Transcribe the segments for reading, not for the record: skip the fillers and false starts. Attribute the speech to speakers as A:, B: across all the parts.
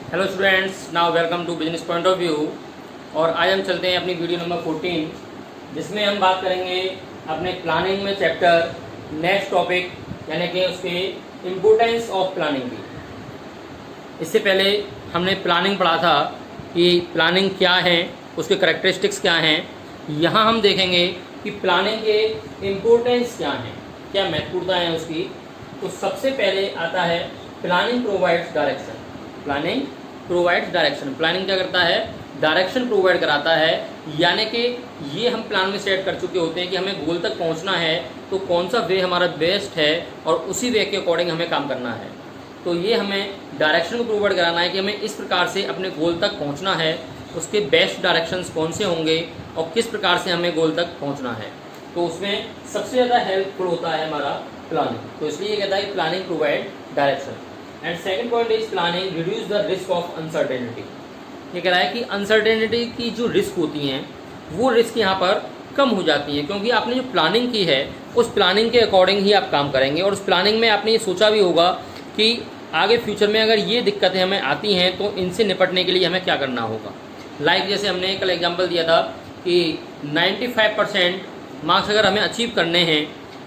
A: Hello students, now welcome to business point of view. और आज हम चलते हैं अपनी वीडियो नंबर 14, जिसमें हम बात करेंगे अपने प्लानिंग में चैप्टर नेक्स्ट टॉपिक यानी कि उसके इम्पोर्टेंस ऑफ प्लानिंग की। इससे पहले हमने प्लानिंग पढ़ा था कि प्लानिंग क्या है, उसके करैक्टरिस्टिक्स क्या हैं। यहाँ हम देखेंगे कि प्लानिंग के इम्पोर्टेंस क्या हैं, क्या महत्वपूर्णता है उसकी। तो सबसे पहले आता है planning provides direction. Planning provides direction, planning क्या करता है, डायरेक्शन प्रोवाइड कराता है। यानी कि ये हम प्लान में सेट कर चुके होते हैं कि हमें गोल तक पहुंचना है तो कौन सा वे हमारा बेस्ट है और उसी वे के अकॉर्डिंग हमें काम करना है। तो ये हमें डायरेक्शन को प्रोवाइड कराना है कि हमें इस प्रकार से अपने गोल तक पहुंचना है, उसके बेस्ट डायरेक्शंस कौन से होंगे और किस प्रकार से हमें गोल तक पहुंचना है। तो उसमें सबसे ज़्यादा हेल्पफुल होता है हमारा प्लानिंग। तो इसलिए ये कहता है planning provide direction. And second point is planning reduce the risk of uncertainty. ये कह रहा है कि अनसर्टेनिटी की जो रिस्क होती हैं वो रिस्क यहाँ पर कम हो जाती है, क्योंकि आपने जो प्लानिंग की है उस प्लानिंग के अकॉर्डिंग ही आप काम करेंगे। और उस प्लानिंग में आपने ये सोचा भी होगा कि आगे फ्यूचर में अगर ये दिक्कतें हमें आती हैं तो इनसे निपटने के लिए हमें क्या करना होगा। लाइक जैसे हमने कल एग्जाम्पल दिया था कि 95% मार्क्स अगर हमें अचीव करने हैं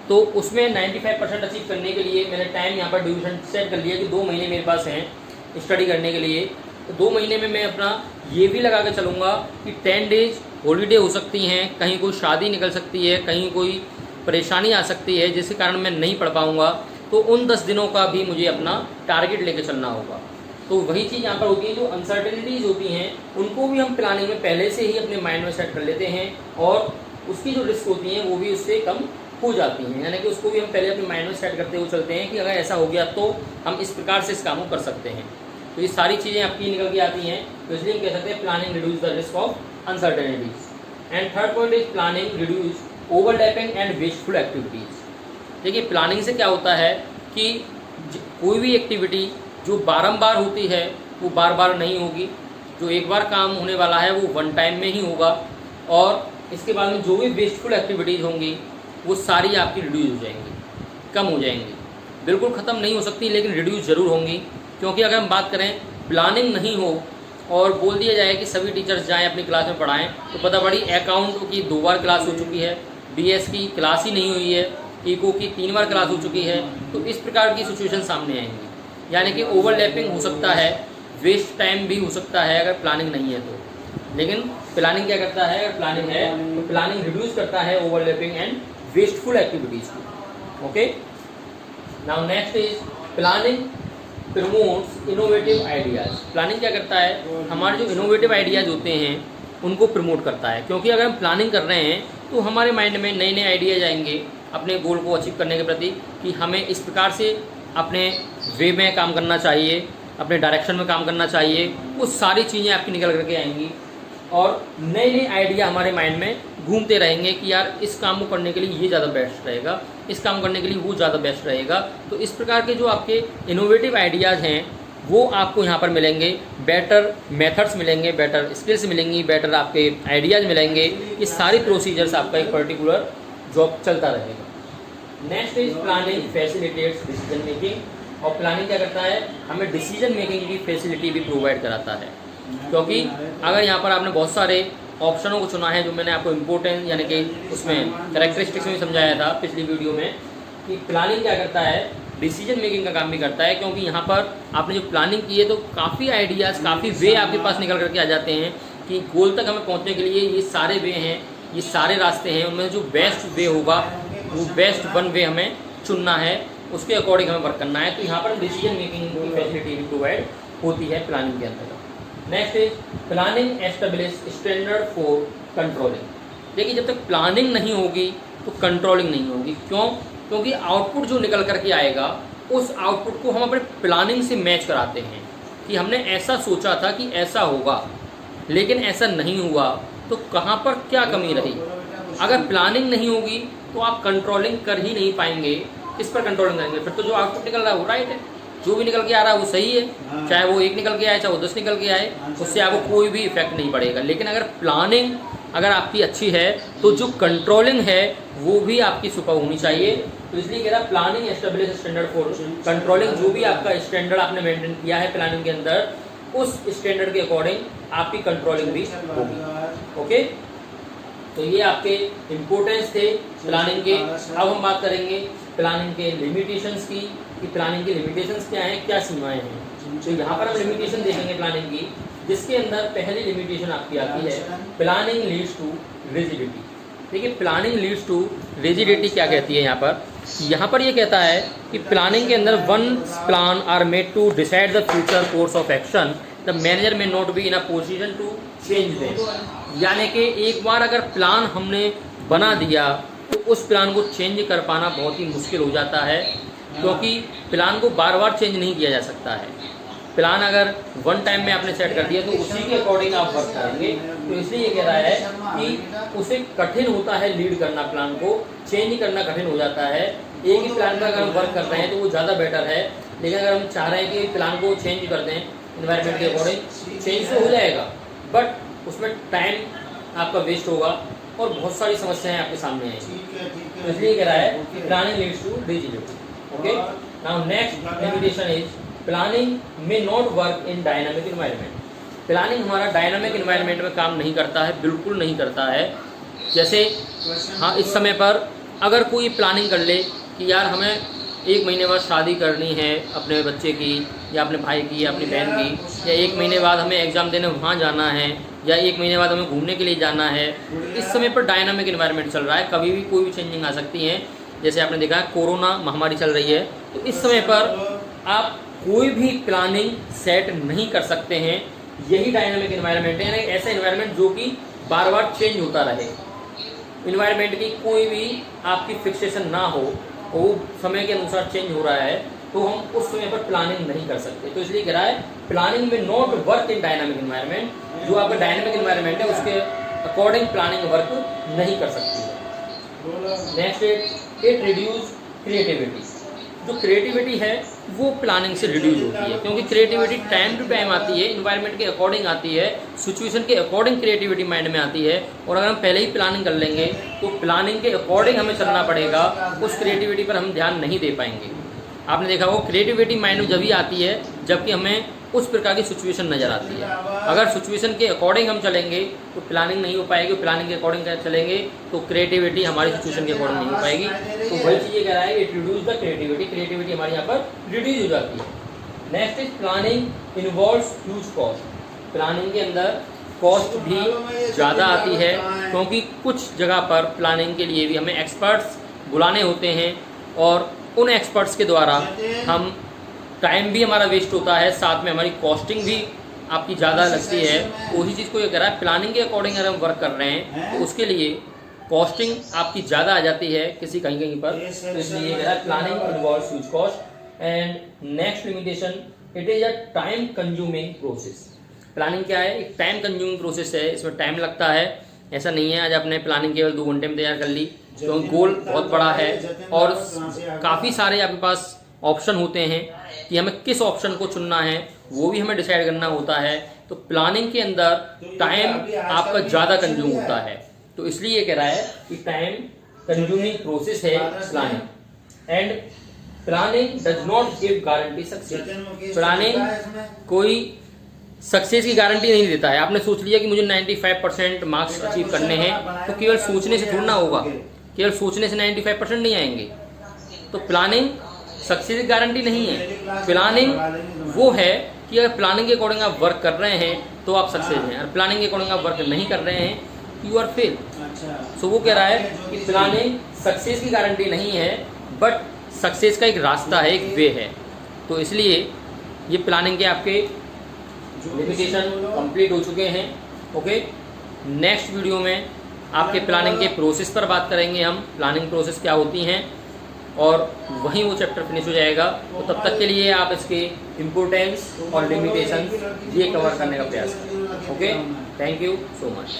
A: तो उसमें 95% अचीव करने के लिए मैंने टाइम यहाँ पर ड्यूरेशन सेट कर लिया कि 2 महीने मेरे पास हैं स्टडी करने के लिए। तो 2 महीने में मैं अपना ये भी लगा के चलूँगा कि 10 डेज हॉलीडे हो सकती हैं, कहीं कोई शादी निकल सकती है, कहीं कोई परेशानी आ सकती है जिसके कारण मैं नहीं पढ़ पाऊँगा। तो उन 10 दिनों का भी मुझे अपना टारगेट लेके चलना होगा। तो वही चीज़ यहाँ पर होती है, जो अनसर्टेनिटीज़ होती हैं उनको भी हम प्लानिंग में पहले से ही अपने माइंड में सेट कर लेते हैं और उसकी जो रिस्क होती हैं वो भी उससे कम हो जाती हैं। यानी कि उसको भी हम पहले अपने माइंड में सेट करते हुए चलते हैं कि अगर ऐसा हो गया तो हम इस प्रकार से इस काम को कर सकते हैं। तो ये सारी चीज़ें आपकी निकल के आती हैं। तो इसलिए हम कह सकते हैं planning reduce the risk of uncertainties. And third point is planning reduce overlapping and wasteful activities. देखिए प्लानिंग से क्या होता है कि कोई भी एक्टिविटी जो बारंबार होती है वो बार बार नहीं होगी। जो एक बार काम होने वाला है वो वन टाइम में ही होगा। और इसके बाद में जो भी वेस्टफुल एक्टिविटीज़ होंगी वो सारी आपकी रिड्यूस हो जाएंगी, कम हो जाएंगी। बिल्कुल ख़त्म नहीं हो सकती लेकिन रिड्यूस ज़रूर होंगी। क्योंकि अगर हम बात करें प्लानिंग नहीं हो और बोल दिया जाए कि सभी टीचर्स जाएं अपनी क्लास में पढ़ाएं, तो पता पड़ी अकाउंट की 2 बार क्लास हो चुकी है, BS की क्लास ही नहीं हुई है, इको की 3 बार क्लास हो चुकी है। तो इस प्रकार की सिचुएशन सामने आएंगी। यानी कि ओवरलैपिंग हो सकता है, वेस्ट टाइम भी हो सकता है अगर प्लानिंग नहीं है तो। लेकिन प्लानिंग क्या करता है, अगर प्लानिंग है तो प्लानिंग रिड्यूस करता है ओवरलैपिंग एंड वेस्टफुल एक्टिविटीज को। Okay, now next is planning promotes innovative ideas. Planning क्या करता है, हमारे जो इनोवेटिव आइडियाज होते हैं उनको प्रमोट करता है। क्योंकि अगर हम प्लानिंग कर रहे हैं तो हमारे माइंड में नए नए आइडियाज आएंगे अपने गोल को अचीव करने के प्रति कि हमें इस प्रकार से अपने वे में काम करना चाहिए, अपने डायरेक्शन में काम करना चाहिए। वो सारी चीज़ें आपकी निकल करके आएंगी और नए नए आइडिया हमारे माइंड में घूमते रहेंगे कि यार इस काम को करने के लिए ये ज़्यादा बेस्ट रहेगा, इस काम करने के लिए वो ज़्यादा बेस्ट रहेगा। तो इस प्रकार के जो आपके इनोवेटिव आइडियाज़ हैं वो आपको यहाँ पर मिलेंगे। बेटर मेथड्स मिलेंगे, बेटर स्किल्स मिलेंगी, बेटर आपके आइडियाज़ मिलेंगे। ये सारी प्रोसीजर्स आपका एक पर्टिकुलर जॉब चलता रहेगा। Next is planning facilitates decision making. और प्लानिंग क्या करता है, हमें डिसीजन मेकिंग की फैसिलिटी भी प्रोवाइड कराता है। क्योंकि अगर यहाँ पर आपने बहुत सारे ऑप्शनों को चुना है, जो मैंने आपको इम्पोर्टेंट यानी कि उसमें कैरेक्टरिस्टिक्स में समझाया था पिछली वीडियो में, कि प्लानिंग क्या करता है, डिसीजन मेकिंग का काम भी करता है। क्योंकि यहाँ पर आपने जो प्लानिंग की है तो काफ़ी आइडियाज़, काफ़ी वे आपके पास निकल करके आ जाते हैं कि गोल तक हमें पहुँचने के लिए ये सारे वे हैं, ये सारे रास्ते हैं, उनमें जो बेस्ट वे होगा वो बेस्ट वन वे हमें चुनना है, उसके अकॉर्डिंग हमें वर्क करना है। तो यहाँ पर डिसीजन मेकिंग की फैसिलिटी भी प्रोवाइड होती है प्लानिंग के अंतर्गत। Next is planning establish standard for controlling. देखिए जब तक प्लानिंग नहीं होगी तो कंट्रोलिंग नहीं होगी। क्यों? क्योंकि आउटपुट जो निकल करके आएगा उस आउटपुट को हम अपने प्लानिंग से मैच कराते हैं कि हमने ऐसा सोचा था कि ऐसा होगा लेकिन ऐसा नहीं हुआ, तो कहाँ पर क्या कमी रही। अगर प्लानिंग नहीं होगी तो आप कंट्रोलिंग कर ही नहीं पाएंगे। किस पर कंट्रोलिंग करेंगे? फिर तो जो आउटपुट निकल रहा है वो राइट है, जो भी निकल के आ रहा है वो सही है, चाहे वो 1 निकल के आए चाहे वो 10 निकल के आए, उससे आपको कोई भी इफेक्ट नहीं पड़ेगा। लेकिन अगर प्लानिंग अगर आपकी अच्छी है तो जो कंट्रोलिंग है वो भी आपकी सुपर होनी चाहिए। तो इसलिए कह रहा planning establish standard for controlling. जो भी आपका स्टैंडर्ड आपने मेंटेन किया है प्लानिंग के अंदर उस स्टैंडर्ड के अकॉर्डिंग आपकी कंट्रोलिंग भी होगी। ओके, तो ये आपके इम्पोर्टेंस थे प्लानिंग के। अब हम बात करेंगे प्लानिंग के लिमिटेशंस की, कि प्लानिंग की लिमिटेशंस क्या हैं, क्या सीमाएं हैं। तो यहाँ पर हम लिमिटेशन देखेंगे प्लानिंग की, जिसके अंदर पहली लिमिटेशन आपकी आती है प्लानिंग लीड्स टू रिजिडिटी। देखिए प्लानिंग लीड्स टू रिजिडिटी क्या कहती है यहाँ पर ये कहता है कि प्लानिंग के अंदर one plan are made to decide the future course of action, the manager may not be in a position to change them. यानी कि एक बार अगर प्लान हमने बना दिया तो उस प्लान को चेंज कर पाना बहुत ही मुश्किल हो जाता है, क्योंकि प्लान को बार बार चेंज नहीं किया जा सकता है। प्लान अगर वन टाइम में आपने सेट कर दिया तो उसी के अकॉर्डिंग आप वर्क करेंगे। तो इसलिए ये कह रहा है कि उसे कठिन होता है लीड करना, प्लान को चेंज करना कठिन हो जाता है। एक ही प्लान पर अगर हम वर्क कर रहे हैं तो वो ज़्यादा बेटर है, लेकिन अगर हम चाह रहे हैं कि प्लान को चेंज कर दें इन्वायरमेंट के अकॉर्डिंग, चेंज तो हो जाएगा बट उसमें टाइम आपका वेस्ट होगा और बहुत सारी समस्याएं आपके सामने आएंगी। तो इसलिए कह रहा है कि planning leads to rigidity. Okay, now next limitation is planning may not work in dynamic environment. Planning हमारा डायनामिक इन्वायरमेंट में काम नहीं करता है, बिल्कुल नहीं करता है। जैसे हाँ, इस समय पर अगर कोई प्लानिंग कर ले कि यार हमें 1 महीने बाद शादी करनी है अपने बच्चे की या अपने भाई की या अपनी बहन की, या 1 महीने बाद हमें एग्ज़ाम देने वहाँ जाना है, या 1 महीने बाद हमें घूमने के लिए जाना है। इस समय पर डायनामिक इन्वायरमेंट चल रहा है, कभी भी कोई भी चेंजिंग आ सकती है। जैसे आपने देखा है कोरोना महामारी चल रही है, तो इस समय पर आप कोई भी प्लानिंग सेट नहीं कर सकते हैं। यही डायनामिक इन्वायरमेंट है, यानी ऐसा इन्वायरमेंट जो कि बार बार चेंज होता रहे। इन्वायरमेंट की कोई भी आपकी फिक्सेशन ना हो, वो समय के अनुसार चेंज हो रहा है, तो हम उस समय पर प्लानिंग नहीं कर सकते। तो इसलिए कह रहा है planning may not work in dynamic environment. जो आपका डायनामिक इन्वायरमेंट है उसके अकॉर्डिंग प्लानिंग वर्क नहीं कर सकती है। Next it reduce creativity. जो क्रिएटिविटी है वो प्लानिंग से रिड्यूस होती है, क्योंकि क्रिएटिविटी टाइम टू टाइम आती है, इन्वायरमेंट के अकॉर्डिंग आती है, सिचुएशन के अकॉर्डिंग क्रिएटिविटी माइंड में आती है। और अगर हम पहले ही प्लानिंग कर लेंगे तो प्लानिंग के अकॉर्डिंग हमें चलना पड़ेगा, उस क्रिएटिविटी पर हम ध्यान नहीं दे पाएंगे। आपने देखा वो क्रिएटिविटी माइंड में जब ही आती है जबकि हमें उस प्रकार की सिचुएशन नज़र आती है। अगर सिचुएशन के अकॉर्डिंग हम चलेंगे तो प्लानिंग नहीं हो पाएगी, प्लानिंग के अकॉर्डिंग चलेंगे तो क्रिएटिविटी हमारी सिचुएशन के अकॉर्डिंग नहीं हो पाएगी। तो वही चीज़ ये कह रहा है, it reduce the creativity. Creativity हमारी यहाँ पर रिड्यूस हो जाती है। Next is planning involves huge cost. Planning के अंदर कॉस्ट भी ज़्यादा आती है, क्योंकि कुछ जगह पर प्लानिंग के लिए भी हमें एक्सपर्ट्स बुलाने होते हैं और उन एक्सपर्ट्स के द्वारा हम टाइम भी हमारा वेस्ट होता है, साथ में हमारी कॉस्टिंग भी आपकी ज़्यादा लगती है। उसी चीज़ को ये कह रहा है प्लानिंग के अकॉर्डिंग अगर हम वर्क कर रहे हैं तो उसके लिए कॉस्टिंग आपकी ज़्यादा आ जाती है किसी कहीं पर। तो इसलिए ये कह रहा है planning involves huge cost. And next limitation, it is a time consuming process. Planning क्या है? एक टाइम कंज्यूमिंग प्रोसेस है, इसमें टाइम लगता है। ऐसा नहीं है आज आपने प्लानिंग केवल 2 घंटे में तैयार कर ली, क्योंकि गोल बहुत बड़ा है और काफ़ी सारे आपके पास ऑप्शन होते हैं कि हमें किस ऑप्शन को चुनना है, वो भी हमें डिसाइड करना होता है। तो प्लानिंग के अंदर टाइम आपका ज़्यादा कंज्यूम होता है, तो इसलिए ये कह रहा है कि टाइम कंज्यूमिंग प्रोसेस है planning. And planning does not give guarantee success. Planning कोई सक्सेस की गारंटी नहीं देता है। आपने सोच लिया कि मुझे 95% मार्क्स अचीव करने हैं, तो केवल सोचने से थोड़ा ना होगा, केवल सोचने से 95% नहीं आएंगे। तो प्लानिंग सक्सेस की गारंटी नहीं है। प्लानिंग वो है कि अगर प्लानिंग के अकॉर्डिंग आप वर्क कर रहे हैं तो आप सक्सेस हैं, और प्लानिंग के अकॉर्डिंग आप वर्क नहीं कर रहे हैं यू आर फेल। सो वो कह रहा है कि प्लानिंग सक्सेस की गारंटी नहीं है, बट सक्सेस का एक रास्ता है, एक वे है। तो इसलिए ये प्लानिंग के आपके लिमिटेशन कंप्लीट हो चुके हैं। ओके, नेक्स्ट वीडियो में आपके प्लानिंग के प्रोसेस पर बात करेंगे हम, प्लानिंग प्रोसेस क्या होती हैं, और वहीं वो चैप्टर फिनिश हो जाएगा। तो तब तक के लिए आप इसके इम्पोर्टेंस और लिमिटेशन ये कवर करने का प्रयास करें। Okay, thank you so much.